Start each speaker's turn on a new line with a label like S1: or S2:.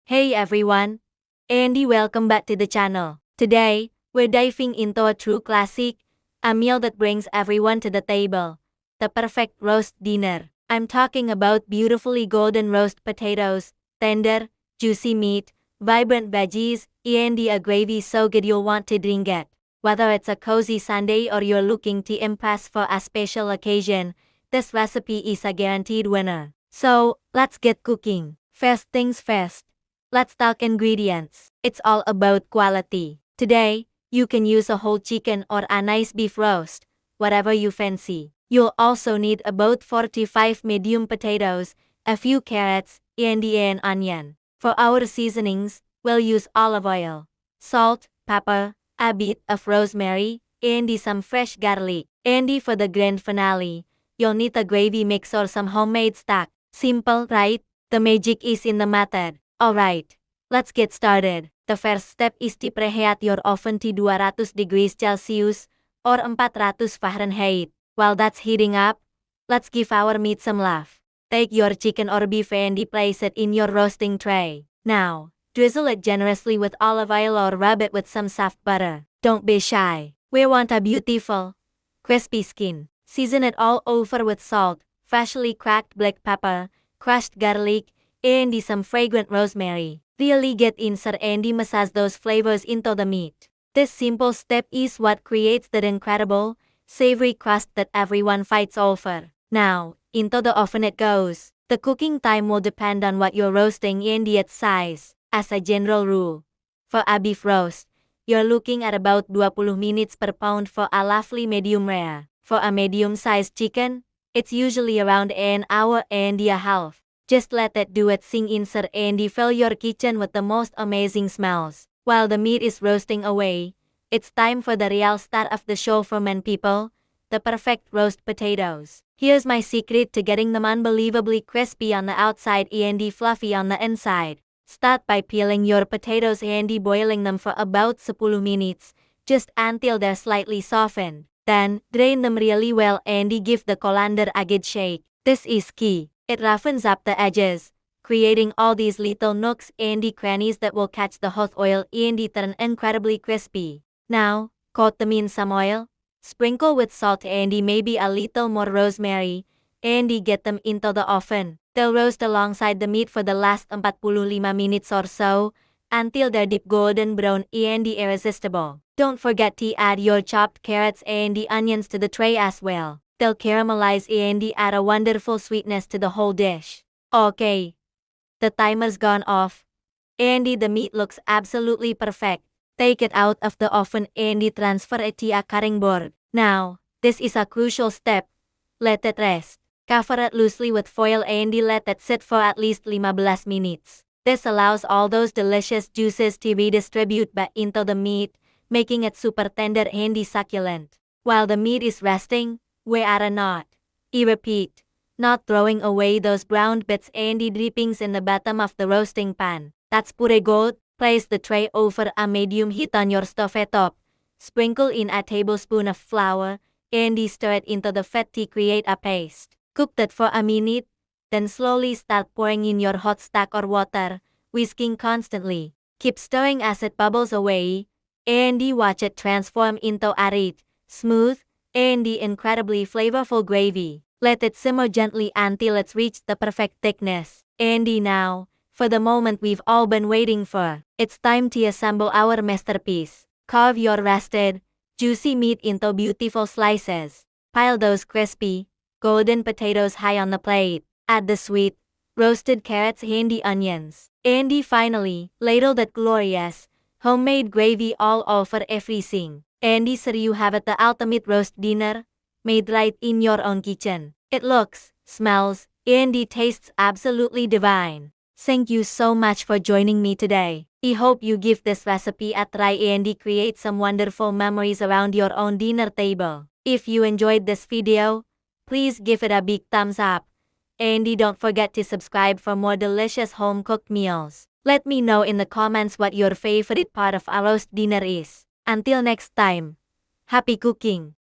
S1: Hey everyone, Andy, welcome back to the channel. Today, we're diving into a true classic, a meal that brings everyone to the table, the perfect roast dinner. I'm talking about beautifully golden roast potatoes, tender, juicy meat, vibrant veggies, and a gravy so good you'll want to drink it. Whether it's a cozy Sunday or you're looking to impress for a special occasion, this recipe is a guaranteed winner. So, let's get cooking. First things first. Let's talk ingredients. It's all about quality. Today, you can use a whole chicken or a nice beef roast, whatever you fancy. You'll also need about 45 medium potatoes, a few carrots, and an onion. For our seasonings, we'll use olive oil, salt, pepper, a bit of rosemary, and some fresh garlic. And for the grand finale, you'll need a gravy mix or some homemade stock. Simple, right? The magic is in the method. Alright, let's get started. The first step is to preheat your oven to 200 degrees Celsius or 400 Fahrenheit. While that's heating up, let's give our meat some love. Take your chicken or beef and place it in your roasting tray. Now, drizzle it generously with olive oil or rub it with some soft butter. Don't be shy. We want a beautiful, crispy skin. Season it all over with salt, freshly cracked black pepper, crushed garlic, and some fragrant rosemary. Really get insert and massage those flavors into the meat. This simple step is what creates that incredible, savory crust that everyone fights over. Now, into the oven it goes. The cooking time will depend on what you're roasting and its size. As a general rule, for a beef roast, you're looking at about 20 minutes per pound for a lovely medium rare. For a medium-sized chicken, it's usually around an hour and a half. Just let it do its thing, insert and fill your kitchen with the most amazing smells. While the meat is roasting away, it's time for the real star of the show for men people, the perfect roast potatoes. Here's my secret to getting them unbelievably crispy on the outside and fluffy on the inside. Start by peeling your potatoes and boiling them for about 10 minutes, just until they're slightly softened. Then, drain them really well and give the colander a good shake. This is key. It roughens up the edges, creating all these little nooks and crannies that will catch the hot oil and turn incredibly crispy. Now, coat them in some oil, sprinkle with salt and maybe a little more rosemary, and get them into the oven. They'll roast alongside the meat for the last 45 minutes or so, until they're deep golden brown and irresistible. Don't forget to add your chopped carrots and onions to the tray as well. They'll caramelize and add a wonderful sweetness to the whole dish. Okay, the timer's gone off, and the meat looks absolutely perfect. Take it out of the oven and transfer it to a cutting board. Now, this is a crucial step. Let it rest. Cover it loosely with foil and let it sit for at least 15 minutes. This allows all those delicious juices to redistribute back into the meat, making it super tender and succulent. While the meat is resting, we are not. I repeat, not throwing away those browned bits and drippings in the bottom of the roasting pan. That's pure gold. Place the tray over a medium heat on your stovetop. Sprinkle in a tablespoon of flour and stir it into the fat to create a paste. Cook that for a minute, then slowly start pouring in your hot stock or water, whisking constantly. Keep stirring as it bubbles away, and watch it transform into a rich, smooth, and incredibly flavorful gravy. Let it simmer gently until it's reached the perfect thickness. And now, for the moment we've all been waiting for. It's time to assemble our masterpiece. Carve your rested, juicy meat into beautiful slices. Pile those crispy, golden potatoes high on the plate. Add the sweet, roasted carrots and onions. And finally, ladle that glorious, homemade gravy all over everything. And so you have it, the ultimate roast dinner, made right in your own kitchen. It looks, smells, and tastes absolutely divine. Thank you so much for joining me today. I hope you give this recipe a try and create some wonderful memories around your own dinner table. If you enjoyed this video, please give it a big thumbs up. And don't forget to subscribe for more delicious home-cooked meals. Let me know in the comments what your favorite part of a roast dinner is. Until next time, happy cooking!